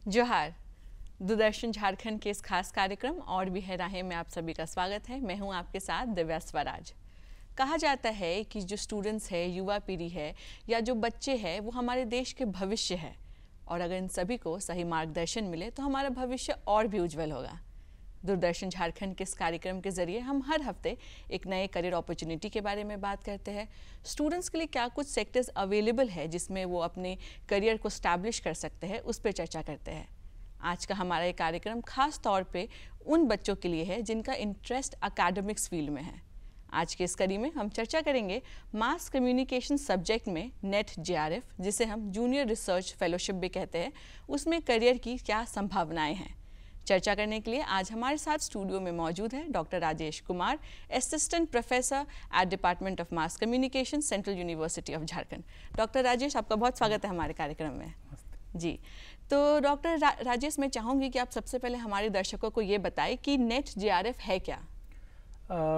जोहार। दूरदर्शन झारखंड के इस खास कार्यक्रम और भी है राहें में आप सभी का स्वागत है। मैं हूं आपके साथ दिव्या स्वराज। कहा जाता है कि जो स्टूडेंट्स है, युवा पीढ़ी है या जो बच्चे हैं वो हमारे देश के भविष्य है, और अगर इन सभी को सही मार्गदर्शन मिले तो हमारा भविष्य और भी उज्जवल होगा। दूरदर्शन झारखंड के इस कार्यक्रम के जरिए हम हर हफ्ते एक नए करियर अपॉर्चुनिटी के बारे में बात करते हैं। स्टूडेंट्स के लिए क्या कुछ सेक्टर्स अवेलेबल है जिसमें वो अपने करियर को स्टैब्लिश कर सकते हैं, उस पर चर्चा करते हैं। आज का हमारा ये कार्यक्रम खास तौर पे उन बच्चों के लिए है जिनका इंटरेस्ट एकेडमिक्स फील्ड में है। आज के इस कड़ी में हम चर्चा करेंगे मास कम्युनिकेशन सब्जेक्ट में नेट JRF, जिसे हम जूनियर रिसर्च फेलोशिप भी कहते हैं, उसमें करियर की क्या संभावनाएं हैं। चर्चा करने के लिए आज हमारे साथ स्टूडियो में मौजूद है doctor Rajesh Kumar, assistant professor at department of mass communication, central university of Jharkhand. Doctor Rajesh, आपका बहुत स्वागत है हमारे कार्यक्रम में। जी, तो डॉक्टर राजेश, मैं चाहूँगी कि आप सबसे पहले हमारे दर्शकों को ये बताएं कि नेट JRF है क्या।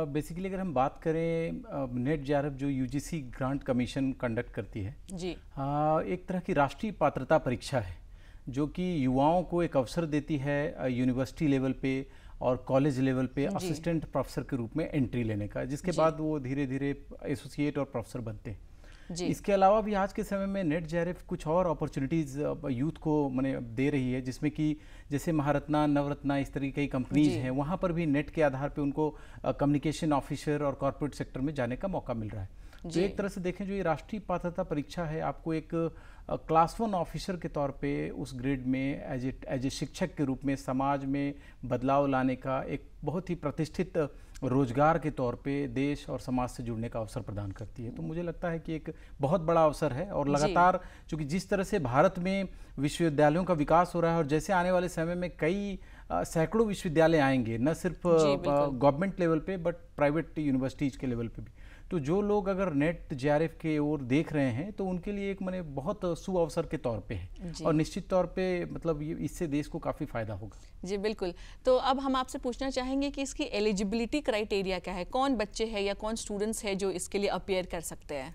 बेसिकली अगर हम बात करें नेट JRF जो UGC ग्रांट कमीशन कंडक्ट करती है जी, एक तरह की राष्ट्रीय पात्रता परीक्षा है जो कि युवाओं को एक अवसर देती है यूनिवर्सिटी लेवल पे और कॉलेज लेवल पे असिस्टेंट प्रोफेसर के रूप में एंट्री लेने का, जिसके बाद वो धीरे धीरे एसोसिएट और प्रोफेसर बनते हैं। इसके अलावा भी आज के समय में नेट JRF कुछ और अपॉर्चुनिटीज़ यूथ को मैंने दे रही है, जिसमें कि जैसे महारत्ना, नवरत्ना, इस तरह की कई कंपनीज हैं, वहाँ पर भी नेट के आधार पे उनको कम्युनिकेशन ऑफिसर और कॉर्पोरेट सेक्टर में जाने का मौका मिल रहा है। तो एक तरह से देखें, जो ये राष्ट्रीय पात्रता परीक्षा है, आपको एक क्लास 1 ऑफिसर के तौर पे उस ग्रेड में एज ए शिक्षक के रूप में समाज में बदलाव लाने का एक बहुत ही प्रतिष्ठित रोजगार के तौर पे देश और समाज से जुड़ने का अवसर प्रदान करती है। तो मुझे लगता है कि एक बहुत बड़ा अवसर है, और लगातार चूंकि जिस तरह से भारत में विश्वविद्यालयों का विकास हो रहा है, और जैसे आने वाले समय में कई सैकड़ों विश्वविद्यालय आएंगे, न सिर्फ गवर्नमेंट लेवल पे बट प्राइवेट यूनिवर्सिटीज के लेवल पे भी, तो जो लोग अगर नेट JRF के ओर देख रहे हैं तो उनके लिए एक मैंने बहुत सुअवसर के तौर पे है, और निश्चित तौर पे मतलब ये इससे देश को काफ़ी फायदा होगा। जी बिल्कुल। तो अब हम आपसे पूछना चाहेंगे कि इसकी एलिजिबिलिटी क्राइटेरिया क्या है, कौन बच्चे हैं या कौन स्टूडेंट्स हैं जो इसके लिए अपीयर कर सकते हैं।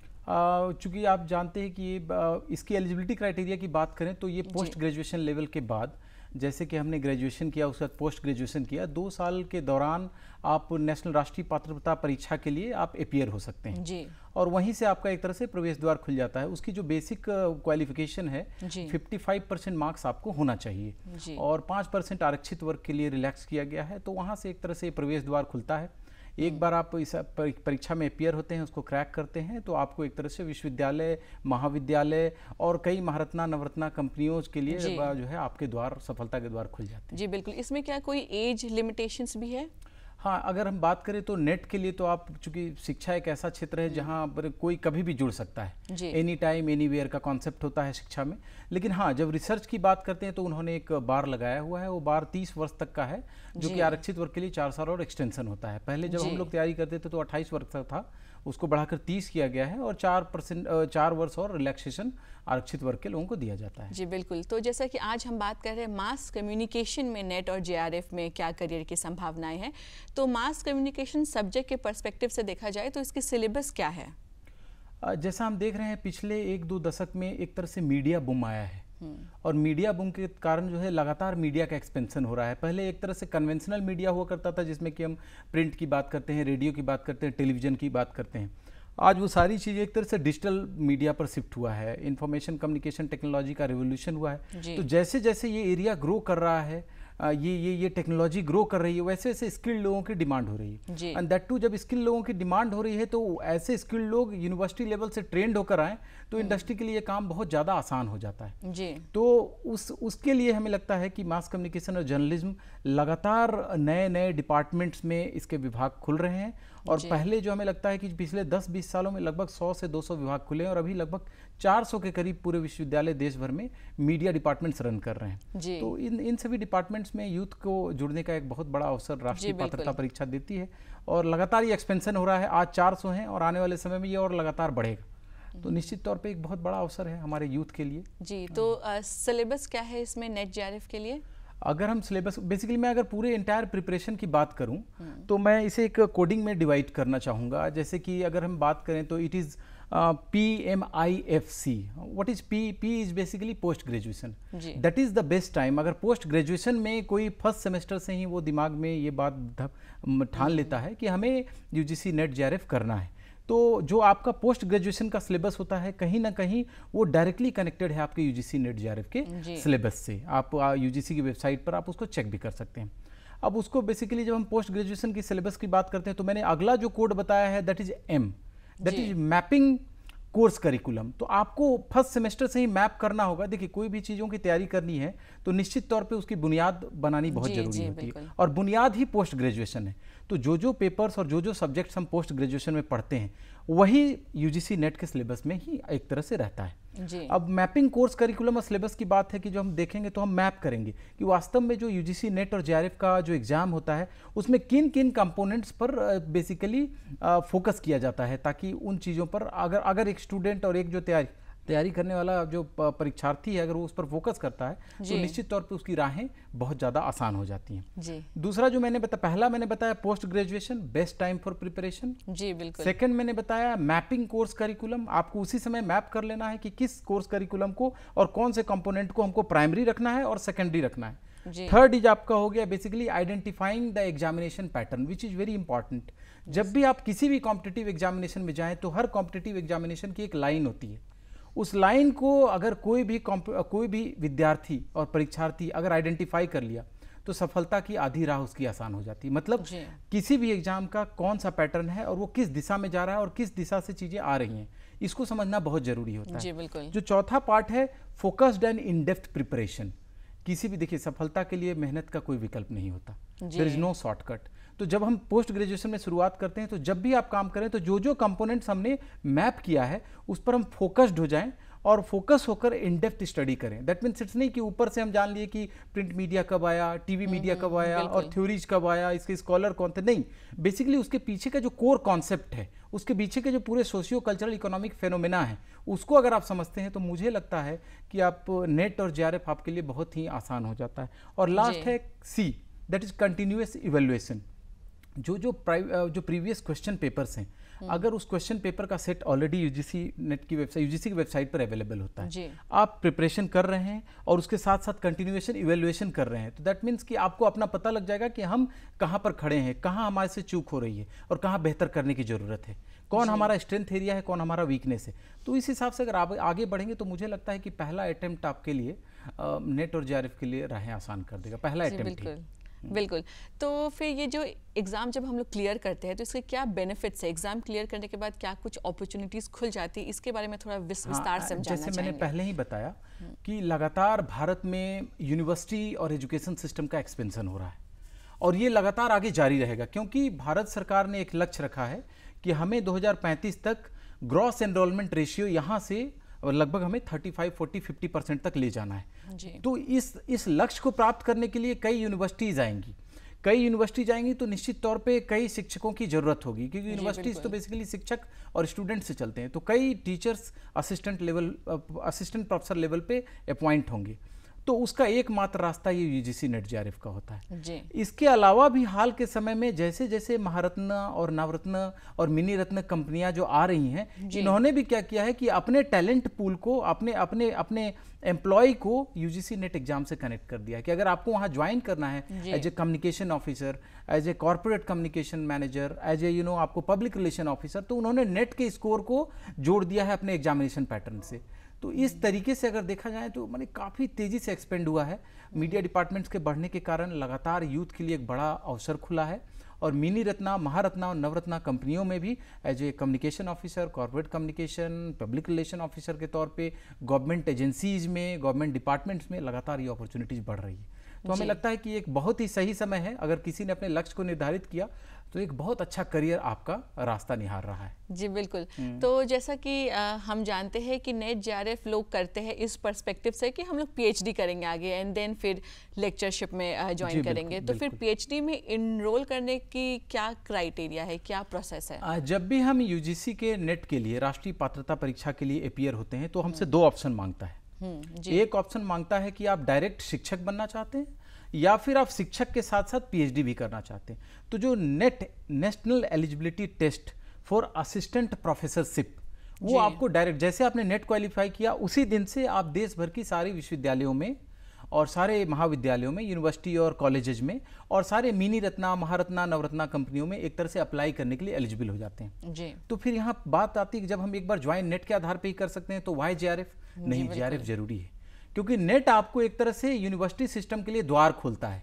चूँकि आप जानते हैं कि इसकी एलिजिबिलिटी क्राइटेरिया की बात करें तो ये पोस्ट ग्रेजुएशन लेवल के बाद, जैसे कि हमने ग्रेजुएशन किया उसके बाद पोस्ट ग्रेजुएशन किया, 2 साल के दौरान आप नेशनल राष्ट्रीय पात्रता परीक्षा के लिए आप अपीयर हो सकते हैं जी। और वहीं से आपका एक तरह से प्रवेश द्वार खुल जाता है। उसकी जो बेसिक क्वालिफिकेशन है 55% मार्क्स आपको होना चाहिए, और 5% आरक्षित वर्ग के लिए रिलैक्स किया गया है। तो वहाँ से एक तरह से प्रवेश द्वार खुलता है। एक बार आप इस परीक्षा में अपीयर होते हैं, उसको क्रैक करते हैं, तो आपको एक तरह से विश्वविद्यालय, महाविद्यालय और कई महारत्ना, नवरत्ना कंपनियों के लिए जो है आपके द्वार, सफलता के द्वार खुल जाते हैं। जी बिल्कुल। इसमें क्या कोई एज लिमिटेशंस भी है? हाँ, अगर हम बात करें तो नेट के लिए तो आप, चूंकि शिक्षा एक ऐसा क्षेत्र है जहाँ पर कोई कभी भी जुड़ सकता है, एनी टाइम एनी वेयर का कॉन्सेप्ट होता है शिक्षा में। लेकिन हाँ, जब रिसर्च की बात करते हैं तो उन्होंने एक बार लगाया हुआ है, वो बार 30 वर्ष तक का है, जो कि आरक्षित वर्ग के लिए 4 साल और एक्सटेंशन होता है। पहले जब हम लोग तैयारी करते थे तो 28 वर्ष तक था, उसको बढ़ाकर 30 किया गया है, और 4 वर्ष और रिलैक्सेशन आरक्षित वर्ग के लोगों को दिया जाता है। जी बिल्कुल। तो जैसा कि आज हम बात कर रहे हैं मास कम्युनिकेशन में नेट और JRF में क्या करियर की संभावनाएं हैं, तो मास कम्युनिकेशन सब्जेक्ट के पर्सपेक्टिव से देखा जाए तो इसकी सिलेबस क्या है? जैसा हम देख रहे हैं, पिछले 1-2 दशक में एक तरह से मीडिया बूम आया है, और मीडिया बूम के कारण जो है लगातार मीडिया का एक्सपेंशन हो रहा है। पहले एक तरह से कन्वेंशनल मीडिया हुआ करता था, जिसमें कि हम प्रिंट की बात करते हैं, रेडियो की बात करते हैं, टेलीविज़न की बात करते हैं। आज वो सारी चीज़ें एक तरह से डिजिटल मीडिया पर शिफ्ट हुआ है, इंफॉर्मेशन कम्युनिकेशन टेक्नोलॉजी का रिवोल्यूशन हुआ है। तो जैसे जैसे ये एरिया ग्रो कर रहा है, ये टेक्नोलॉजी ग्रो कर रही है, वैसे वैसे स्किल्ड लोगों की डिमांड हो रही है। एंड दैट टू, जब स्किल्ड लोगों की डिमांड हो रही है तो ऐसे स्किल्ड लोग यूनिवर्सिटी लेवल से ट्रेंड होकर आए तो इंडस्ट्री के लिए काम बहुत ज़्यादा आसान हो जाता है जी। तो उसके लिए हमें लगता है कि मास कम्युनिकेशन और जर्नलिज्म लगातार नए नए डिपार्टमेंट्स में इसके विभाग खुल रहे हैं, और पहले जो हमें लगता है कि पिछले 10-20 सालों में लगभग 100 से 200 विभाग खुले हैं, और अभी लगभग 400 के करीब पूरे विश्वविद्यालय देश भर में मीडिया डिपार्टमेंट्स रन कर रहे हैं। तो इन सभी डिपार्टमेंट्स में यूथ को जुड़ने का एक बहुत बड़ा अवसर राष्ट्रीय पात्रता परीक्षा देती है, और लगातार ये एक्सपेंशन हो रहा है। आज 400 हैं और आने वाले समय में ये और लगातार बढ़ेगा। तो निश्चित तौर पे एक बहुत बड़ा अवसर है हमारे यूथ के लिए जी। तो सिलेबस क्या है इसमें नेट JRF के लिए? अगर हम सिलेबस, बेसिकली मैं अगर पूरे एंटायर प्रिपरेशन की बात करूं तो मैं इसे एक कोडिंग में डिवाइड करना चाहूँगा। जैसे कि अगर हम बात करें तो it is PMIFC. What is P? P is basically post graduation. That is the best time. अगर पोस्ट ग्रेजुएशन में कोई फर्स्ट सेमेस्टर से ही वो दिमाग में ये बात ठान लेता है कि हमें UGC नेट JRF करना है, तो जो आपका पोस्ट ग्रेजुएशन का सिलेबस होता है कहीं ना कहीं वो डायरेक्टली कनेक्टेड है आपके UGC नेट JRF के सिलेबस से. आप UGC की वेबसाइट पर आप उसको चेक भी कर सकते हैं. अब उसको बेसिकली जब हम पोस्ट ग्रेजुएशन की सिलेबस की बात करते हैं तो मैंने अगला जो कोड बताया है that is M, that is mapping course curriculum. तो आपको फर्स्ट सेमेस्टर से ही मैप करना होगा. देखिए, कोई भी चीज़ों की तैयारी करनी है तो निश्चित तौर पे उसकी बुनियाद बनानी बहुत जरूरी होती है, और बुनियाद ही पोस्ट ग्रेजुएशन है. तो जो पेपर्स और जो सब्जेक्ट्स हम पोस्ट ग्रेजुएशन में पढ़ते हैं वही UGC नेट के सिलेबस में ही एक तरह से रहता है. अब मैपिंग कोर्स करिकुलम और सिलेबस की बात है कि जो हम देखेंगे तो हम मैप करेंगे कि वास्तव में जो UGC नेट और JRF का जो एग्जाम होता है उसमें किन किन कंपोनेंट्स पर बेसिकली फोकस किया जाता है, ताकि उन चीज़ों पर अगर एक स्टूडेंट और एक जो तैयारी करने वाला जो परीक्षार्थी है अगर वो उस पर फोकस करता है तो निश्चित तौर पे उसकी राहें बहुत ज़्यादा आसान हो जाती हैं. दूसरा जो मैंने पहला मैंने बताया post graduation best time for preparation. जी बिल्कुल. सेकंड मैंने बताया मैपिंग कोर्स करिकुलम. आपको उसी समय मैप कर लेना है कि किस कोर्स करिकुलम को और कौन से कंपोनेंट को हमको प्राइमरी रखना है और सेकेंडरी रखना है. थर्ड इज आपका हो गया basically identifying the examination pattern which is very important. जब भी आप किसी भी कॉम्पिटिटिव एग्जामिनेशन में जाएं तो हर कॉम्पिटिटिव एग्जामिनेशन की एक लाइन होती है. उस लाइन को अगर कोई भी विद्यार्थी और परीक्षार्थी अगर आइडेंटिफाई कर लिया तो सफलता की आधी राह उसकी आसान हो जाती है. मतलब किसी भी एग्जाम का कौन सा पैटर्न है और वो किस दिशा में जा रहा है और किस दिशा से चीजें आ रही हैं, इसको समझना बहुत जरूरी होता है. बिल्कुल. जो चौथा पार्ट है focused and in depth preparation. किसी भी देखिए सफलता के लिए मेहनत का कोई विकल्प नहीं होता. There is no shortcut. तो जब हम पोस्ट ग्रेजुएशन में शुरुआत करते हैं तो जब भी आप काम करें तो जो कंपोनेंट्स हमने मैप किया है उस पर हम फोकस्ड हो जाएं और फोकस होकर इन डेप्थ स्टडी करें. दैट मीन्स इट्स नहीं कि ऊपर से हम जान लिए कि प्रिंट मीडिया कब आया, टीवी मीडिया कब आया और थ्योरीज कब आया, इसके स्कॉलर कौन थे. नहीं, बेसिकली उसके पीछे का जो कोर कॉन्सेप्ट है, उसके पीछे के जो पूरे सोशियो कल्चरल इकोनॉमिक फेनोमेना है, उसको अगर आप समझते हैं तो मुझे लगता है कि आप नेट और JRF आपके लिए बहुत ही आसान हो जाता है. और लास्ट है C, that is continuous evaluation. जो प्रीवियस क्वेश्चन पेपर्स हैं, अगर उस क्वेश्चन पेपर का सेट ऑलरेडी UGC नेट की UGC की वेबसाइट पर अवेलेबल होता है, आप प्रिपरेशन कर रहे हैं और उसके साथ साथ कंटिन्यूएशन इवेल्युएशन कर रहे हैं, तो दैट मीन्स कि आपको अपना पता लग जाएगा कि हम कहाँ पर खड़े हैं, कहाँ हमारे से चूक हो रही है और कहाँ बेहतर करने की ज़रूरत है, कौन हमारा स्ट्रेंथ एरिया है, कौन हमारा वीकनेस है. तो इस हिसाब से अगर आप आगे बढ़ेंगे तो मुझे लगता है कि पहला अटेम्प्ट आपके लिए नेट और JRF के लिए राहें आसान कर देगा. पहला अटेम्प्ट. बिल्कुल. तो फिर ये जो एग्ज़ाम जब हम लोग क्लियर करते हैं तो इसके क्या बेनिफिट्स है? एग्ज़ाम क्लियर करने के बाद क्या कुछ अपॉर्चुनिटीज़ खुल जाती है, इसके बारे में थोड़ा विस्तार से समझाना जैसे मैंने पहले ही बताया कि लगातार भारत में यूनिवर्सिटी और एजुकेशन सिस्टम का एक्सपेंशन हो रहा है और ये लगातार आगे जारी रहेगा, क्योंकि भारत सरकार ने एक लक्ष्य रखा है कि हमें 2035 तक ग्रॉस एनरोलमेंट रेशियो यहाँ से और लगभग हमें 35, 40, 50% तक ले जाना है. तो इस लक्ष्य को प्राप्त करने के लिए कई यूनिवर्सिटीज आएंगी तो निश्चित तौर पे कई शिक्षकों की जरूरत होगी, क्योंकि यूनिवर्सिटीज तो बेसिकली शिक्षक और स्टूडेंट से चलते हैं. तो कई टीचर्स असिस्टेंट प्रोफेसर लेवल पे अपॉइंट होंगे. तो उसका एकमात्र रास्ता ये UGC नेट JRF का होता है. इसके अलावा भी हाल के समय में जैसे जैसे महारत्न और नवरत्न और मिनी रत्न कंपनियां जो आ रही हैं, इन्होंने भी क्या किया है कि अपने टैलेंट पूल को अपने एम्प्लॉय को UGC नेट एग्जाम से कनेक्ट कर दिया है कि अगर आपको वहां ज्वाइन करना है as a communication officer, as a corporate communication manager, as a आपको पब्लिक रिलेशन ऑफिसर, तो उन्होंने नेट के स्कोर को जोड़ दिया है अपने एग्जामिनेशन पैटर्न से. तो इस तरीके से अगर देखा जाए तो माने काफ़ी तेज़ी से एक्सपेंड हुआ है. मीडिया डिपार्टमेंट्स के बढ़ने के कारण लगातार यूथ के लिए एक बड़ा अवसर खुला है और मिनी रत्ना, महारत्ना और नवरत्ना कंपनियों में भी as a communication officer, corporate communication, public relation officer के तौर पे गवर्नमेंट एजेंसीज में, गवर्नमेंट डिपार्टमेंट्स में लगातार ये अपॉर्चुनिटीज़ बढ़ रही है. तो हमें लगता है कि एक बहुत ही सही समय है. अगर किसी ने अपने लक्ष्य को निर्धारित किया तो एक बहुत अच्छा करियर आपका रास्ता निहार रहा है. जी बिल्कुल. तो जैसा कि हम जानते हैं कि नेट JRF लोग करते हैं इस पर्सपेक्टिव से कि हम लोग PhD करेंगे आगे एंड देन फिर लेक्चरशिप में ज्वाइन करेंगे. तो फिर PhD में इनरोल करने की क्या क्राइटेरिया है, क्या प्रोसेस है? जब भी हम UGC के नेट के लिए राष्ट्रीय पात्रता परीक्षा के लिए अपीयर होते हैं तो हमसे 2 ऑप्शन मांगता है. एक ऑप्शन मांगता है कि आप डायरेक्ट शिक्षक बनना चाहते हैं या फिर आप शिक्षक के साथ साथ PhD भी करना चाहते हैं. तो जो national eligibility test for assistant professorship, वो आपको डायरेक्ट, जैसे आपने नेट क्वालिफाई किया उसी दिन से आप देश भर की सारी विश्वविद्यालयों में और सारे महाविद्यालयों में, यूनिवर्सिटी और कॉलेजेस में और सारे मिनी रत्ना, महारत्ना, नवरत्ना कंपनियों में एक तरह से अप्लाई करने के लिए एलिजिबल हो जाते हैं जी। तो फिर यहाँ बात आती है कि जब हम एक बार ज्वाइन नेट के आधार पर ही कर सकते हैं तो वाई जेआरएफ? नहीं, जेआरएफ जरूरी है, क्योंकि नेट आपको एक तरह से यूनिवर्सिटी सिस्टम के लिए द्वार खोलता है,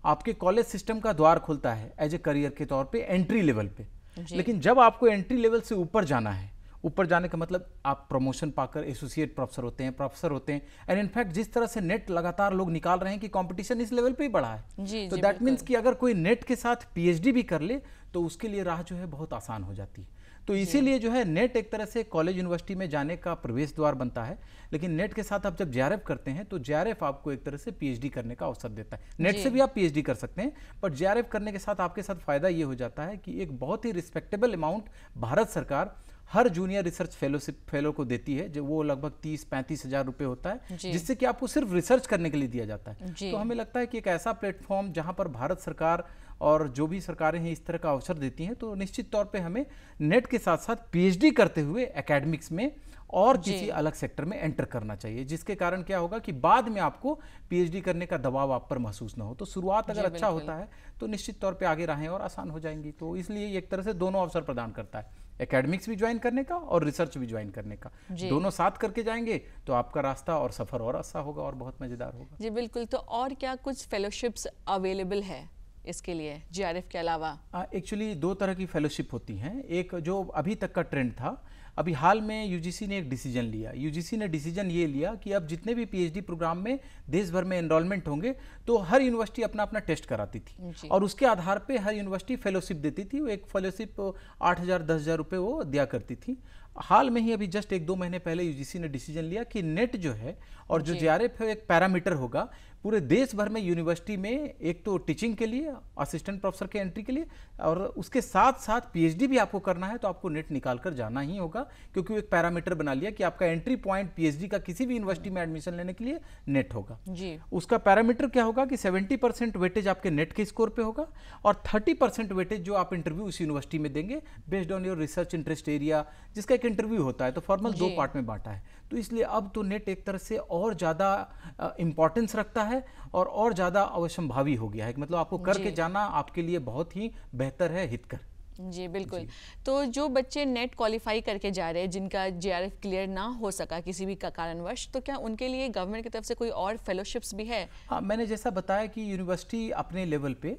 आपके कॉलेज सिस्टम का द्वार खोलता है एज ए करियर के तौर पे एंट्री लेवल पे। लेकिन जब आपको एंट्री लेवल से ऊपर जाना है, ऊपर जाने का मतलब आप प्रमोशन पाकर एसोसिएट प्रोफेसर होते हैं, प्रोफेसर होते हैं, एंड इनफैक्ट जिस तरह से नेट लगातार लोग निकाल रहे हैं कि कंपटीशन इस लेवल पे ही बढ़ा है, तो दैट मीन्स कि अगर कोई नेट के साथ पीएचडी भी कर ले तो उसके लिए राह जो है बहुत आसान हो जाती है। तो इसीलिए जो है नेट एक तरह से कॉलेज यूनिवर्सिटी में जाने का प्रवेश द्वार बनता है, लेकिन नेट के साथ आप जब जेआरएफ करते हैं तो जेआरएफ आपको एक तरह से पीएचडी करने का अवसर देता है। नेट से भी आप पीएचडी कर सकते हैं, बट जेआरएफ करने के साथ आपके साथ फायदा ये हो जाता है कि एक बहुत ही रिस्पेक्टेबल अमाउंट भारत सरकार हर जूनियर रिसर्च फेलो को देती है, जो वो लगभग 30-35 हज़ार रुपये होता है, जिससे कि आपको सिर्फ रिसर्च करने के लिए दिया जाता है। तो हमें लगता है कि एक ऐसा प्लेटफॉर्म जहां पर भारत सरकार और जो भी सरकारें हैं इस तरह का अवसर देती हैं, तो निश्चित तौर पे हमें नेट के साथ साथ पीएचडी करते हुए एकेडमिक्स में और किसी अलग सेक्टर में एंटर करना चाहिए, जिसके कारण क्या होगा कि बाद में आपको पीएचडी करने का दबाव आप पर महसूस ना हो। तो शुरुआत अगर अच्छा होता है तो निश्चित तौर पे आगे राहें और आसान हो जाएंगी। तो इसलिए एक तरह से दोनों अवसर प्रदान करता है, एकेडमिक्स भी ज्वाइन करने का और रिसर्च भी ज्वाइन करने का। दोनों साथ करके जाएंगे तो आपका रास्ता और सफर और आसान होगा और बहुत मजेदार होगा। जी बिल्कुल। तो और क्या कुछ फेलोशिप्स अवेलेबल है इसके लिए जेआरएफ के अलावा? एक्चुअली दो तरह की फेलोशिप होती हैं। एक जो अभी तक का ट्रेंड था, अभी हाल में यूजीसी ने एक डिसीजन लिया। यूजीसी ने डिसीजन ये लिया कि अब जितने भी पीएचडी प्रोग्राम में देश भर में एनरोलमेंट होंगे तो हर यूनिवर्सिटी अपना अपना टेस्ट कराती थी और उसके आधार पे हर यूनिवर्सिटी फेलोशिप देती थी। वो एक फेलोशिप 8,000-10,000 रुपये वो दिया करती थी। हाल में ही अभी जस्ट 1-2 महीने पहले यूजीसी ने डिसीजन लिया कि नेट जो है और जो जेआरएफ है एक पैरामीटर होगा पूरे देश भर में यूनिवर्सिटी में, एक तो टीचिंग के लिए, असिस्टेंट प्रोफेसर के एंट्री के लिए, और उसके साथ साथ पीएचडी भी आपको करना है तो आपको नेट निकाल कर जाना ही होगा, क्योंकि वो एक पैरामीटर बना लिया कि आपका एंट्री पॉइंट पीएचडी का किसी भी यूनिवर्सिटी में एडमिशन लेने के लिए नेट होगा जी। उसका पैरामीटर क्या होगा कि 70% वेटेज आपके नेट के स्कोर पे होगा और 30% वेटेज जो आप इंटरव्यू उस यूनिवर्सिटी में देंगे based on your research interest area, जिसका एक इंटरव्यू होता है। तो फॉर्मल 2 पार्ट में बांटा है। तो इसलिए अब तो नेट एक तरह से और ज़्यादा इंपॉर्टेंस रखता है और ज़्यादा अवश्यंभावी हो गया है, मतलब आपको करके जाना आपके लिए बहुत ही बेहतर है, हितकर। जी बिल्कुल। तो जो बच्चे नेट क्वालिफाई करके जा रहे हैं, जिनका जेआरएफ क्लियर ना हो सका किसी भी कारणवश, तो क्या उनके लिए गवर्नमेंट की तरफ से कोई और फेलोशिप्स भी है? हाँ, मैंने जैसा बताया कि यूनिवर्सिटी अपने लेवल पे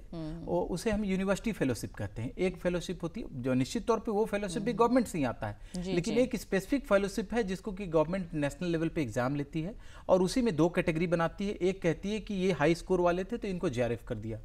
उसे हम यूनिवर्सिटी फेलोशिप कहते हैं। एक फेलोशिप होती है जो निश्चित तौर पे वो फेलोशिप भी गवर्नमेंट से ही आता है, लेकिन एक स्पेसिफिक फेलोशिप है जिसको कि गवर्नमेंट नेशनल लेवल पे एग्जाम लेती है और उसी में 2 कैटेगरी बनाती है। एक कहती है कि ये हाई स्कोर वाले थे तो इनको जेआरएफ कर दिया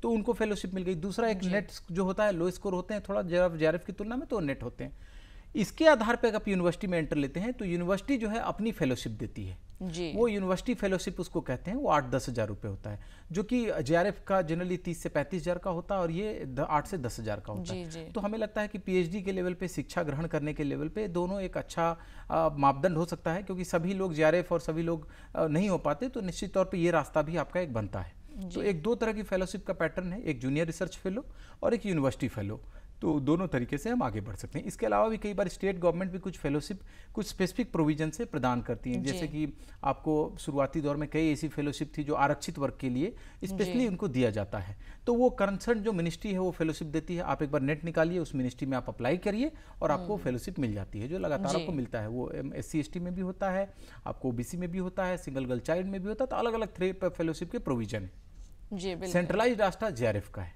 तो उनको फेलोशिप मिल गई। दूसरा एक नेट जो होता है, लो स्कोर होते हैं थोड़ा जेआरएफ की तुलना में, तो नेट होते हैं। इसके आधार पे अगर आप यूनिवर्सिटी में एंटर लेते हैं तो यूनिवर्सिटी जो है अपनी फेलोशिप देती है जी। वो यूनिवर्सिटी फेलोशिप उसको कहते हैं, वो 8-10 हज़ार रुपये होता है, जो कि जेआरएफ का जनरली 30 से 35 हज़ार का होता है और ये 8 से 10 हज़ार का होता है। तो हमें लगता है कि पीएचडी के लेवल पे, शिक्षा ग्रहण करने के लेवल पे दोनों एक अच्छा मापदंड हो सकता है, क्योंकि सभी लोग जेआरएफ और सभी लोग नहीं हो पाते, तो निश्चित तौर पर ये रास्ता भी आपका एक बनता है। तो एक 2 तरह की फेलोशिप का पैटर्न है, एक जूनियर रिसर्च फेलो और एक यूनिवर्सिटी फेलो। तो दोनों तरीके से हम आगे बढ़ सकते हैं। इसके अलावा भी कई बार स्टेट गवर्नमेंट भी कुछ फेलोशिप कुछ स्पेसिफिक प्रोविजन से प्रदान करती हैं, जैसे कि आपको शुरुआती दौर में कई ऐसी फेलोशिप थी जो आरक्षित वर्ग के लिए स्पेशली उनको दिया जाता है। तो वो कंसर्न जो मिनिस्ट्री है वो फेलोशिप देती है। आप एक बार नेट निकालिए, उस मिनिस्ट्री में आप अप्लाई करिए और आपको फेलोशिप मिल जाती है, जो लगातार आपको मिलता है। वो SC/ST में भी होता है, आपको OBC में भी होता है, सिंगल गर्ल चाइल्ड में भी होता है। तो अलग अलग 3 फेलोशिप के प्रोविजन है। सेंट्रलाइज्ड रास्ता जेआरएफ का है,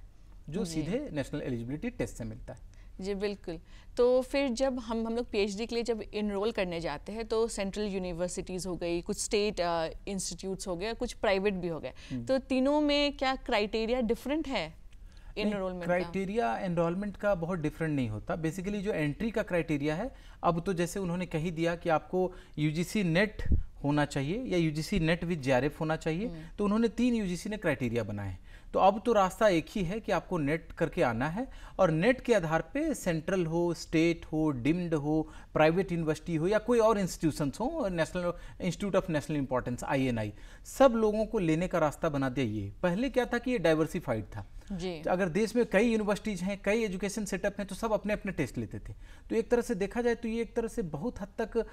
जो सीधे नेशनल एलिजिबिलिटी टेस्ट से मिलता है। जी बिल्कुल। तो फिर जब हम लोग पीएचडी के लिए जब इनरोल करने जाते हैं तो सेंट्रल यूनिवर्सिटीज़ हो गई, कुछ स्टेट इंस्टीट्यूट्स हो गए, कुछ प्राइवेट भी हो गए, तो तीनों में क्या क्राइटेरिया डिफरेंट है एनरोलमेंट? क्राइटेरिया एनरोलमेंट का बहुत डिफरेंट नहीं होता। बेसिकली जो एंट्री का क्राइटेरिया है, अब तो जैसे उन्होंने कही दिया कि आपको यूजीसी नेट होना चाहिए या यूजीसी नेट विद जेआरएफ होना चाहिए, तो उन्होंने 3 यूजीसी ने क्राइटेरिया बनाए। तो अब तो रास्ता एक ही है कि आपको नेट करके आना है और नेट के आधार पे सेंट्रल हो, स्टेट हो, डिम्ड हो, प्राइवेट यूनिवर्सिटी हो या कोई और इंस्टीट्यूशंस हो, national institute of national importance INI, सब लोगों को लेने का रास्ता बना दिया। ये पहले क्या था कि ये डाइवर्सिफाइड था, जी। तो अगर देश में कई यूनिवर्सिटीज हैं, कई एजुकेशन सेटअप हैं, तो सब अपने अपने टेस्ट लेते थे। तो एक तरह से देखा जाए तो ये एक तरह से बहुत हद तक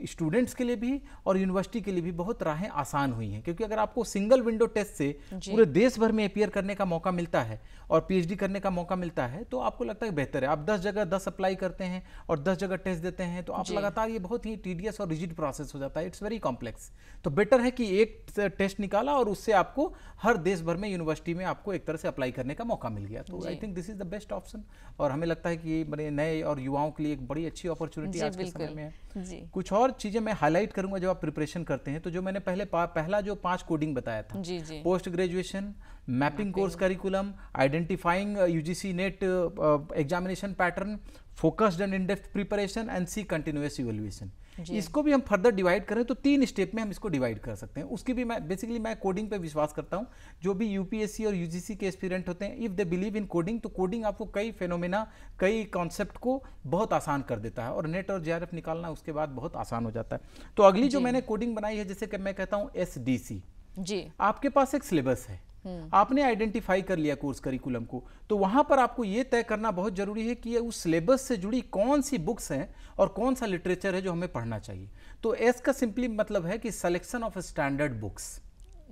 स्टूडेंट्स के लिए भी और यूनिवर्सिटी के लिए भी बहुत राहें आसान हुई हैं, क्योंकि अगर आपको सिंगल विंडो टेस्ट से पूरे देश भर में अपीयर करने का मौका मिलता है और पीएचडी करने का मौका मिलता है, तो आपको लगता है बेहतर है। आप 10 जगह 10 अप्लाई करते हैं और 10 जगह टेस्ट देते हैं, तो आप लगातार, ये बहुत ही टीडियस और रिजिड प्रोसेस हो जाता है, इट्स वेरी कॉम्प्लेक्स। तो बेटर है कि एक टेस्ट निकाला और उससे आपको हर देश भर में यूनिवर्सिटी में आपको एक तरह से अप्लाई करने का मौका मिल गया। तो I think this is the best option, और हमें लगता है कि बड़े नए और युवाओं के लिए एक बड़ी अच्छी अपॉर्चुनिटी आज के समय में है। जी। कुछ और चीजें मैं हाईलाइट करूंगा जब आप प्रिपरेशन करते हैं। तो जो मैंने पहला जो 5 कोडिंग बताया था, जी जी। Post graduation, mapping course curriculum, identifying UGC NET examination pattern, focused and in depth preparation and C continuous evaluation, इसको भी हम फर्दर डिवाइड करें तो 3 स्टेप में हम इसको डिवाइड कर सकते हैं। उसकी भी मैं कोडिंग पे विश्वास करता हूं। जो भी यूपीएससी और यूजीसी के एस्पिरेंट होते हैं, if they believe in coding, तो कोडिंग आपको कई फेनोमेना, कई कॉन्सेप्ट को बहुत आसान कर देता है, और नेट और जेआरएफ निकालना उसके बाद बहुत आसान हो जाता है। तो अगली जो मैंने कोडिंग बनाई है, जैसे कि मैं कहता हूं एसडीसी, जी, आपके पास एक सिलेबस है, आपने आइडेंटिफाई कर लिया कोर्स करिकुलम को, तो वहां पर आपको यह तय करना बहुत जरूरी है कि उस सिलेबस से जुड़ी कौन सी बुक्स हैं और कौन सा लिटरेचर है जो हमें पढ़ना चाहिए। तो एस का सिंपली मतलब है कि सिलेक्शन ऑफ स्टैंडर्ड बुक्स।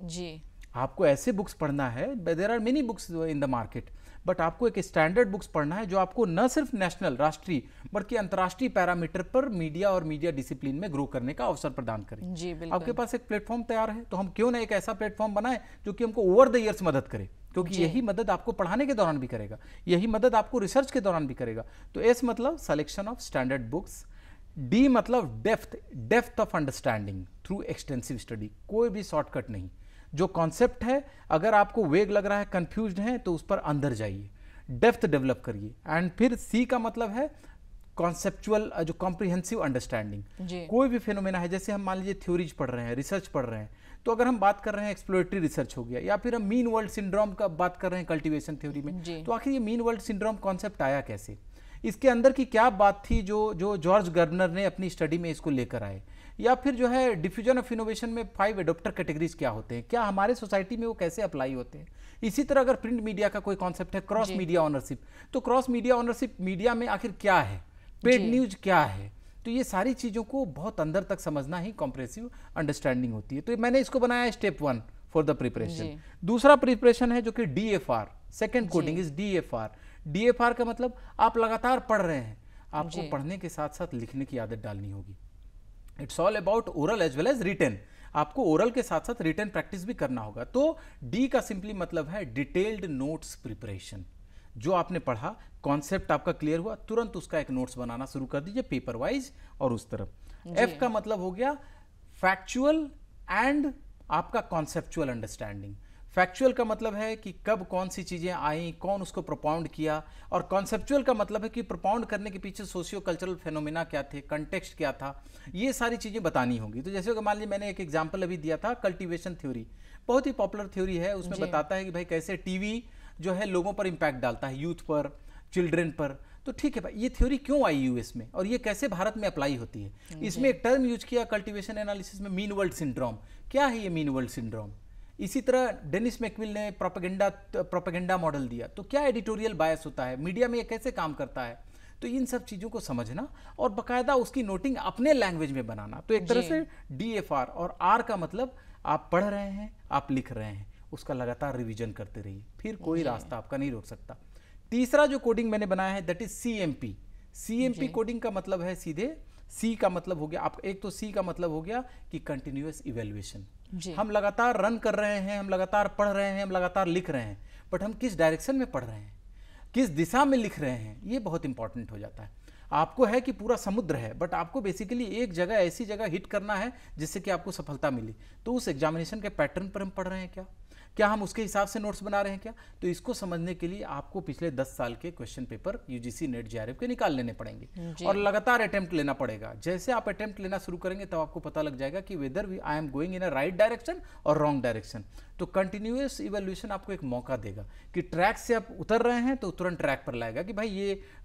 जी, आपको ऐसे बुक्स पढ़ना है, there are many books in the market, but आपको एक स्टैंडर्ड बुक्स पढ़ना है जो आपको न सिर्फ नेशनल, राष्ट्रीय, बल्कि अंतर्राष्ट्रीय पैरामीटर पर मीडिया और मीडिया डिसिप्लिन में ग्रो करने का अवसर प्रदान करें। जी, बिल्कुल। आपके पास एक प्लेटफॉर्म तैयार है, तो हम क्यों ना एक ऐसा प्लेटफॉर्म बनाएं जो कि हमको ओवर द ईयर्स मदद करे, क्योंकि यही मदद आपको पढ़ाने के दौरान भी करेगा, यही मदद आपको रिसर्च के दौरान भी करेगा। तो एस मतलब selection of standard books, D मतलब depth of understanding through extensive study, कोई भी शॉर्टकट नहीं। जो कॉन्सेप्ट है, अगर आपको वेग लग रहा है, कंफ्यूज्ड है, तो उस पर अंदर जाइए, डेप्थ डेवलप करिए। एंड फिर सी का मतलब है कॉन्सेप्चुअल, जो कॉम्प्रिहेंसिव अंडरस्टैंडिंग। कोई भी फिनोमेना है, जैसे हम मान लीजिए थ्योरीज पढ़ रहे हैं, रिसर्च पढ़ रहे हैं, तो अगर हम बात कर रहे हैं एक्सप्लोरेटरी रिसर्च हो गया, या फिर हम मीन वर्ल्ड सिंड्रोम का बात कर रहे हैं कल्टीवेशन थ्योरी में, तो आखिर ये मीन वर्ल्ड सिंड्रोम कॉन्सेप्ट आया कैसे, इसके अंदर की क्या बात थी जो जॉर्ज गर्नर ने अपनी स्टडी में इसको लेकर आए, या फिर जो है डिफ्यूजन ऑफ इनोवेशन में 5 एडोप्टर कैटेगरीज क्या होते हैं, क्या हमारे सोसाइटी में वो कैसे अप्लाई होते हैं। इसी तरह अगर प्रिंट मीडिया का कोई कॉन्सेप्ट है, क्रॉस मीडिया ऑनरशिप, तो क्रॉस मीडिया ऑनरशिप मीडिया में आखिर क्या है, पेड न्यूज क्या है, तो ये सारी चीजों को बहुत अंदर तक समझना ही कॉम्प्रेसिव अंडरस्टैंडिंग होती है। तो मैंने इसको बनाया स्टेप 1 फॉर द प्रिपरेशन। दूसरा प्रिपरेशन है जो कि डीएफआर, सेकेंड कोडिंग इज डीएफआर। डीएफआर का मतलब आप लगातार पढ़ रहे हैं, आपको पढ़ने के साथ साथ लिखने की आदत डालनी होगी। It's all about oral as well as written, आपको ओरल के साथ साथ रिटन प्रैक्टिस भी करना होगा। तो डी का सिंपली मतलब है डिटेल्ड नोट्स प्रिपरेशन। जो आपने पढ़ा, कॉन्सेप्ट आपका क्लियर हुआ, तुरंत उसका एक नोट्स बनाना शुरू कर दीजिए, पेपर वाइज और उस तरफ। एफ का मतलब हो गया फैक्चुअल एंड आपका कॉन्सेप्चुअल अंडरस्टैंडिंग। फैक्चुअल का मतलब है कि कब कौन सी चीजें आई, कौन उसको प्रोपाउंड किया, और कॉन्सेप्चुअल का मतलब है कि प्रोपाउंड करने के पीछे सोशियो कल्चरल फेनोमेना क्या थे, कंटेक्स्ट क्या था, ये सारी चीजें बतानी होंगी। तो जैसे कि मान लीजिए मैंने एक एग्जांपल अभी दिया था, कल्टीवेशन थ्योरी, बहुत ही पॉपुलर थ्योरी है, उसमें बताता है कि भाई कैसे टीवी जो है लोगों पर इंपैक्ट डालता है, यूथ पर, चिल्ड्रेन पर। तो ठीक है भाई, ये थ्योरी क्यों आई यूएस में और ये कैसे भारत में अप्लाई होती है। इसमें एक टर्म यूज किया कल्टीवेशन एनालिसिस में, मीन वर्ल्ड सिंड्रोम। क्या है ये मीन वर्ल्ड सिंड्रोम? इसी तरह डेनिस मैकविल ने प्रोपेगेंडा मॉडल दिया। तो क्या एडिटोरियल बायस होता है, मीडिया में ये कैसे काम करता है, तो इन सब चीज़ों को समझना और बाकायदा उसकी नोटिंग अपने लैंग्वेज में बनाना। तो एक तरह से डीएफआर, और आर का मतलब आप पढ़ रहे हैं, आप लिख रहे हैं, उसका लगातार रिवीजन करते रहिए, फिर कोई रास्ता आपका नहीं रोक सकता। तीसरा जो कोडिंग मैंने बनाया है that is CMP. CMP coding का मतलब है सीधे, सी का मतलब हो गया आप, एक तो सी का मतलब हो गया कि कंटिन्यूअस इवैल्यूएशन। हम लगातार रन कर रहे हैं, हम लगातार पढ़ रहे हैं, हम लगातार लिख रहे हैं, बट हम किस डायरेक्शन में पढ़ रहे हैं, किस दिशा में लिख रहे हैं, ये बहुत इंपॉर्टेंट हो जाता है। आपको है कि पूरा समुद्र है, बट आपको बेसिकली एक जगह, ऐसी जगह हिट करना है जिससे कि आपको सफलता मिले। तो उस एग्जामिनेशन के पैटर्न पर हम पढ़ रहे हैं क्या हम उसके हिसाब से नोट्स बना रहे हैं क्या? तो इसको समझने के लिए आपको पिछले 10 साल के question paper UGC net JRF के निकाल लेने पड़ेंगे और लगातार अटेम्प्ट लेना पड़ेगा। जैसे आप अटेम्प्ट लेना शुरू करेंगे तब आपको पता लग जाएगा कि whether I am going in a right direction और रॉन्ग डायरेक्शन। तो कंटिन्यूअस इवैल्यूएशन आपको एक मौका देगा कि ट्रैक से आप उतर रहे हैं तो तुरंत ट्रैक पर लाएगा कि भाई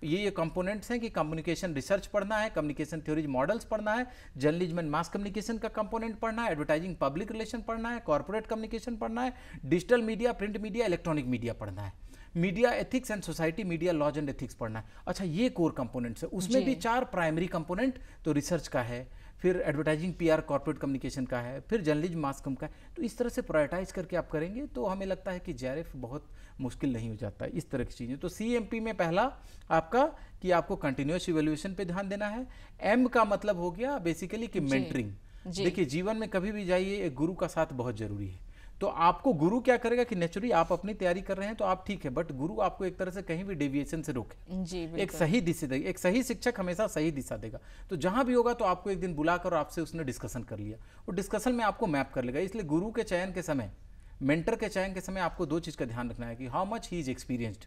ये कंपोनेंट्स हैं कि कम्युनिकेशन रिसर्च पढ़ना है, कम्युनिकेशन थ्योरीज मॉडल्स पढ़ना है, जर्नलिज्म एंड मास कम्युनिकेशन का कंपोनेंट पढ़ना है, एडवर्टाइजिंग पब्लिक रिलेशन पढ़ना है, कॉर्पोरेट कम्युनिकेशन पढ़ना है, digital media, print media, electronic media पढ़ना है, media ethics and society, media laws and ethics पढ़ना है। अच्छा, ये कोर कंपोनेंट्स है। उसमें भी 4 प्राइमरी कंपोनेंट, तो रिसर्च का है, फिर एडवर्टाइजिंग, पीआर, कॉर्पोरेट कम्युनिकेशन का है, फिर जर्नलिज्म, मास कम का है। तो इस तरह से प्रायोरिटाइज करके आप करेंगे तो हमें लगता है कि जेआरएफ बहुत मुश्किल नहीं हो जाता है, इस तरह की चीज़ें। तो सीएमपी में पहला आपका कि आपको कंटिन्यूअस इवैल्यूएशन पे ध्यान देना है। एम का मतलब हो गया बेसिकली कि मेंटरिंग। देखिए, जीवन में कभी भी जाइए, एक गुरु का साथ बहुत जरूरी है। तो आपको गुरु क्या करेगा कि नेचुरली आप अपनी तैयारी कर रहे हैं तो आप ठीक है, बट गुरु आपको एक तरह से कहीं भी डेविएशन से रोके, जी, एक सही दिशा देगा। एक सही शिक्षक हमेशा सही दिशा देगा। तो जहां भी होगा तो आपको एक दिन बुलाकर आपसे उसने डिस्कशन कर लिया, और डिस्कशन में आपको मैप कर लेगा। इसलिए गुरु के चयन के समय, मेंटर के चयन के समय आपको 2 चीज का ध्यान रखना है कि how much he is experienced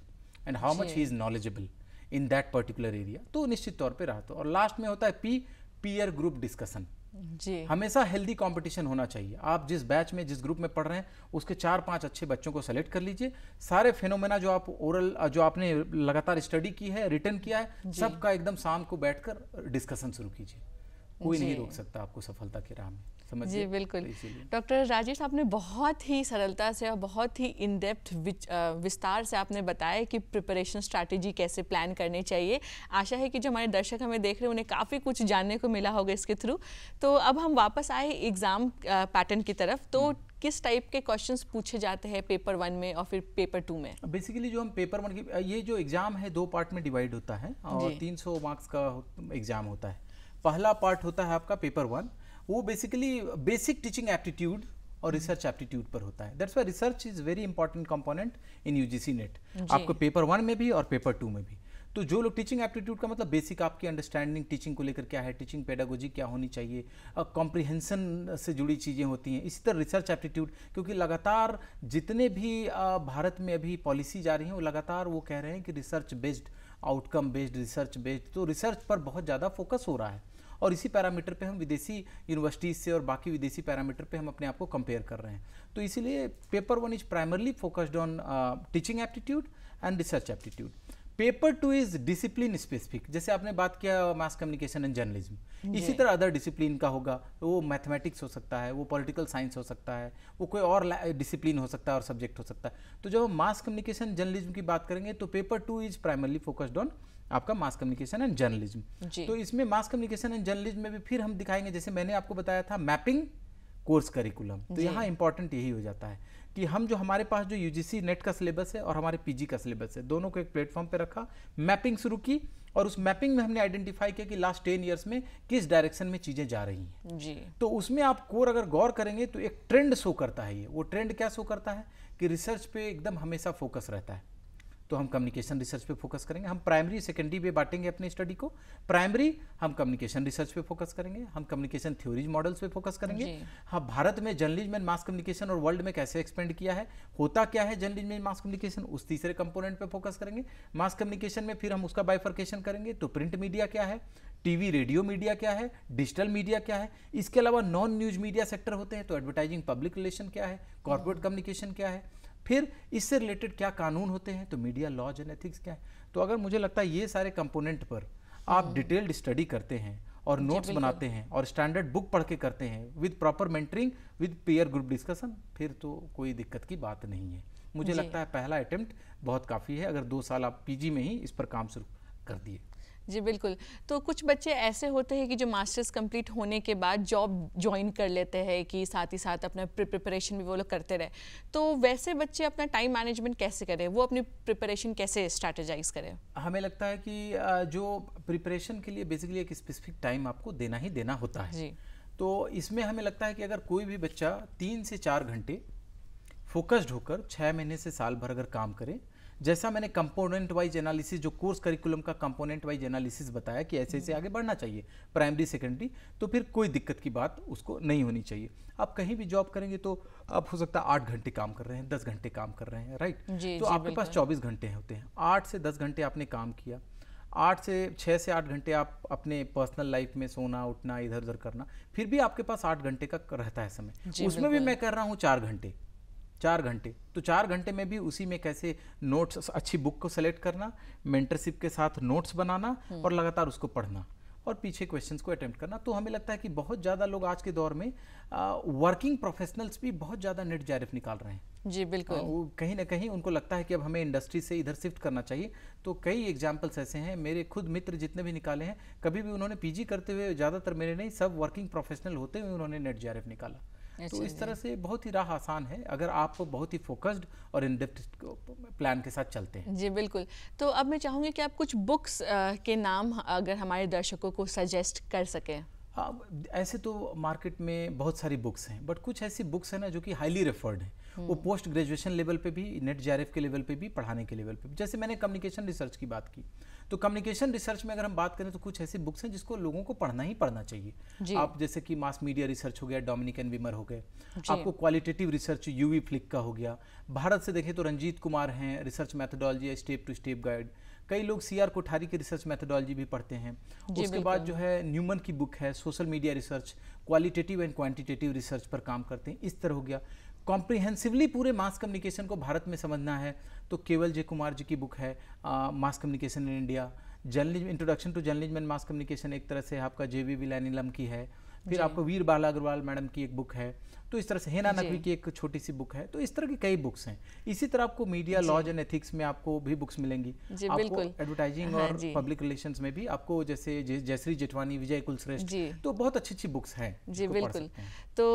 and how much he is knowledgeable in that particular area. तो निश्चित तौर पर रहा। और लास्ट में होता है पी, पीयर ग्रुप डिस्कशन। जी, हमेशा हेल्दी कंपटीशन होना चाहिए। आप जिस बैच में, जिस ग्रुप में पढ़ रहे हैं, उसके 4-5 अच्छे बच्चों को सेलेक्ट कर लीजिए। सारे फिनोमेना जो आप ओरल, जो आपने लगातार स्टडी की है, रिटर्न किया है, सबका एकदम शाम को बैठकर डिस्कशन शुरू कीजिए। कोई नहीं रोक सकता आपको सफलता की राह में, समझिए। जी बिल्कुल। डॉक्टर राजेश, आपने बहुत ही सरलता से और बहुत ही इन डेप्थ विस्तार से आपने बताया कि प्रिपरेशन स्ट्रैटेजी कैसे प्लान करनी चाहिए। आशा है कि जो हमारे दर्शक हमें देख रहे हैं उन्हें काफ़ी कुछ जानने को मिला होगा इसके थ्रू। तो अब हम वापस आए एग्ज़ाम पैटर्न की तरफ। तो किस टाइप के क्वेश्चंस पूछे जाते हैं पेपर 1 में और फिर पेपर 2 में? बेसिकली जो हम पेपर 1 की, ये जो एग्जाम है 2 पार्ट में डिवाइड होता है और 300 मार्क्स का एग्जाम होता है। पहला पार्ट होता है आपका पेपर 1, वो बेसिकली बेसिक टीचिंग एप्टीट्यूड और रिसर्च एप्टीट्यूड पर होता है। That's why research is very important component in UGC net, आपको पेपर 1 में भी और पेपर 2 में भी। तो जो लोग टीचिंग एप्टीट्यूड का मतलब बेसिक आपकी अंडरस्टैंडिंग टीचिंग को लेकर क्या है, टीचिंग पेडागोजी क्या होनी चाहिए, कॉम्प्रिहेंशन से जुड़ी चीज़ें होती हैं। इसी तरह रिसर्च एप्टीट्यूड, क्योंकि लगातार जितने भी भारत में अभी पॉलिसी जा रही हैं वो लगातार वो कह रहे हैं कि research based, outcome based, research based. तो रिसर्च पर बहुत ज़्यादा फोकस हो रहा है और इसी पैरामीटर पे हम विदेशी यूनिवर्सिटीज से और बाकी विदेशी पैरामीटर पे हम अपने आप को कंपेयर कर रहे हैं। तो इसीलिए paper 1 is primarily focused on teaching aptitude and research aptitude. Paper 2 is discipline specific, जैसे आपने बात किया मास कम्युनिकेशन एंड जर्नलिज्म। इसी तरह अदर डिसिप्लिन का होगा, वो मैथमेटिक्स हो सकता है, वो पॉलिटिकल साइंस हो सकता है, वो कोई और डिसिप्लिन हो सकता है और सब्जेक्ट हो सकता है। तो जब हम मास कम्युनिकेशन जर्नलिज्म की बात करेंगे तो paper 2 is primarily focused on आपका मास कम्युनिकेशन एंड जर्नलिज्म। तो इसमें मास कम्युनिकेशन एंड जर्नलिज्म में भी फिर हम दिखाएंगे, जैसे मैंने आपको बताया था मैपिंग कोर्स करिकुलम। तो यहाँ इंपॉर्टेंट यही हो जाता है कि हम जो हमारे पास जो यूजीसी नेट का सिलेबस है और हमारे पीजी का सिलेबस है, दोनों को एक प्लेटफॉर्म पे रखा, मैपिंग शुरू की और उस मैपिंग में हमने आइडेंटिफाई किया कि लास्ट 10 ईयर्स में किस डायरेक्शन में चीजें जा रही हैं जी। तो उसमें आप कोर अगर गौर करेंगे तो एक ट्रेंड शो करता है। ये वो ट्रेंड क्या शो करता है कि रिसर्च पे एकदम हमेशा फोकस रहता है। तो हम कम्युनिकेशन रिसर्च पे फोकस करेंगे। हम प्राइमरी सेकेंडरी पे बांटेंगे अपनी स्टडी को। प्राइमरी हम कम्युनिकेशन रिसर्च पे फोकस करेंगे, हम कम्युनिकेशन थ्योरीज मॉडल्स पे फोकस करेंगे। हाँ, भारत में जर्नलिज्म एंड मास कम्युनिकेशन और वर्ल्ड में कैसे एक्सपेंड किया है, होता क्या है जर्नलिज्म एंड मास कम्युनिकेशन, उस तीसरे कंपोनेंट पे फोकस करेंगे। मास कम्युनिकेशन में फिर हम उसका बाइफर्केशन करेंगे, तो प्रिंट मीडिया क्या है, टीवी रेडियो मीडिया क्या है, डिजिटल मीडिया क्या है, इसके अलावा नॉन न्यूज मीडिया सेक्टर होते हैं, तो एडवर्टाइजिंग पब्लिक रिलेशन क्या है, कॉर्पोरेट कम्युनिकेशन क्या है, फिर इससे रिलेटेड क्या कानून होते हैं, तो मीडिया लॉज एंड एथिक्स क्या है। तो अगर मुझे लगता है ये सारे कंपोनेंट पर आप डिटेल्ड स्टडी करते हैं और नोट्स बनाते हैं और स्टैंडर्ड बुक पढ़ के करते हैं with proper mentoring, with peer group discussion, फिर तो कोई दिक्कत की बात नहीं है। मुझे लगता है पहला अटेम्प्ट बहुत काफ़ी है, अगर 2 साल आप पीजी में ही इस पर काम शुरू कर दिए। जी बिल्कुल। तो कुछ बच्चे ऐसे होते हैं कि जो मास्टर्स कंप्लीट होने के बाद जॉब ज्वाइन कर लेते हैं कि साथ ही साथ अपना प्रिपरेशन भी वो लोग करते रहे, तो वैसे बच्चे अपना टाइम मैनेजमेंट कैसे करें, वो अपनी प्रिपरेशन कैसे स्ट्रैटेजाइज करें? हमें लगता है कि जो प्रिपरेशन के लिए बेसिकली एक स्पेसिफिक टाइम आपको देना ही देना होता है जी। तो इसमें हमें लगता है कि अगर कोई भी बच्चा 3 से 4 घंटे फोकस्ड होकर 6 महीने से साल भर अगर काम करे, जैसा मैंने कंपोनेंट वाइज एनालिसिस, जो कोर्स करिकुलम का कंपोनेंट वाइज एनालिसिस बताया कि ऐसे ऐसे आगे बढ़ना चाहिए प्राइमरी सेकेंडरी, तो फिर कोई दिक्कत की बात उसको नहीं होनी चाहिए। आप कहीं भी जॉब करेंगे तो आप हो सकता है 8 घंटे काम कर रहे हैं, 10 घंटे काम कर रहे हैं, राइट। तो आपके पास 24 घंटे होते हैं। 8 से 10 घंटे आपने काम किया, 6 से 8 घंटे आप अपने पर्सनल लाइफ में सोना उठना इधर उधर करना, फिर भी आपके पास 8 घंटे का रहता है समय। उसमें भी मैं कर रहा हूँ 4 घंटे, तो 4 घंटे में भी उसी में कैसे नोट्स, अच्छी बुक को सेलेक्ट करना, मेंटरशिप के साथ नोट्स बनाना और लगातार उसको पढ़ना। और पीछे क्वेश्चंस को अटेम्प्ट करना। तो हमें लगता है कि बहुत ज़्यादा लोग आज के दौर में वर्किंग प्रोफेशनल्स भी बहुत ज़्यादा नेट जेआरएफ निकाल रहे हैं। जी बिल्कुल। वो कहीं ना कहीं उनको लगता है कि अब हमें इंडस्ट्री से इधर शिफ्ट करना चाहिए। तो कई एग्जाम्पल्स ऐसे हैं, मेरे खुद मित्र जितने भी निकाले हैं, कभी भी उन्होंने पीजी करते हुए, ज़्यादातर मेरे नहीं, सब वर्किंग प्रोफेशनल होते हुए उन्होंने नेट जेआरएफ निकाला। तो इस तरह से बहुत ही राह आसान है अगर आप बहुत ही फोकस्ड और इन डेप्थ प्लान के साथ चलते हैं। जी बिल्कुल। तो अब मैं चाहूँगी कि आप कुछ बुक्स के नाम अगर हमारे दर्शकों को सजेस्ट कर सकें। हाँ, ऐसे तो मार्केट में बहुत सारी बुक्स हैं, बट कुछ ऐसी बुक्स हैं ना जो कि हाईली रेफर्ड हैं। वो पोस्ट ग्रेजुएशन लेवल पे भी, नेट जेआरएफ के लेवल पे भी, पढ़ाने के लेवल पे भी। जैसे मैंने कम्युनिकेशन रिसर्च की बात की, तो कम्युनिकेशन रिसर्च में अगर हम बात करें तो कुछ ऐसी बुक्स हैं जिसको लोगों को पढ़ना ही पढ़ना चाहिए। आप जैसे कि मास मीडिया रिसर्च हो गया, डोमिनिक एंड विमर हो गए, आपको क्वालिटेटिव रिसर्च यूवी फ्लिक का हो गया। भारत से देखें तो रंजीत कुमार हैं, research methodology, step to step guide. कई लोग सीआर कोठारी की रिसर्च मैथोडोलॉजी भी पढ़ते हैं। उसके बाद जो है न्यूमन की बुक है social media research, qualitative and quantitative research पर काम करते हैं। इस तरह हो गया। कॉम्प्रिहेंसिवली पूरे मास कम्युनिकेशन को भारत में समझना है तो केवल जे कुमार जी की बुक है mass communication in India. Journalism, introduction to journalism and mass communication एक तरह से आपका जेवी लैनीलम की है। फिर आपको वीर बाला अग्रवाल मैडम की एक बुक है। तो इस तरह से हेना नकवी की एक छोटी सी बुक है। तो इस तरह की कई बुक्स हैं। इसी तरह आपको मीडिया लॉज एंड एथिक्स में आपको भी बुक्स मिलेंगी। आपको एडवर्टाइजिंग और पब्लिक रिलेशंस में भी आपको जैसे जयश्री जेठवानी, विजय कुलश्रेष्ठ, तो बहुत अच्छी अच्छी बुक्स हैं। जी बिल्कुल। तो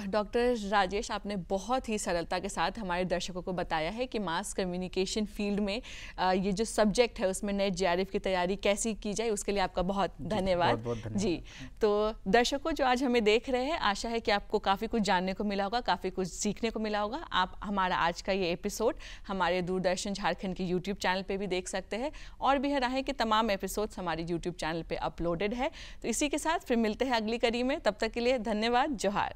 डॉक्टर राजेश, आपने बहुत ही सरलता के साथ हमारे दर्शकों को बताया है कि मास कम्युनिकेशन फील्ड में ये जो सब्जेक्ट है उसमें नेट जेआरएफ की तैयारी कैसी की जाए, उसके लिए आपका बहुत धन्यवाद। जी, तो दर्शकों जो आज हमें देख रहे हैं, आशा है कि आपको काफ़ी कुछ जानने को मिला होगा, काफ़ी कुछ सीखने को मिला होगा। आप हमारा आज का ये एपिसोड हमारे दूरदर्शन झारखंड के यूट्यूब चैनल पे भी देख सकते हैं, और भी है राहें कि तमाम एपिसोड्स हमारे यूट्यूब चैनल पे अपलोडेड है। तो इसी के साथ फिर मिलते हैं अगली कड़ी में। तब तक के लिए धन्यवाद। जोहार।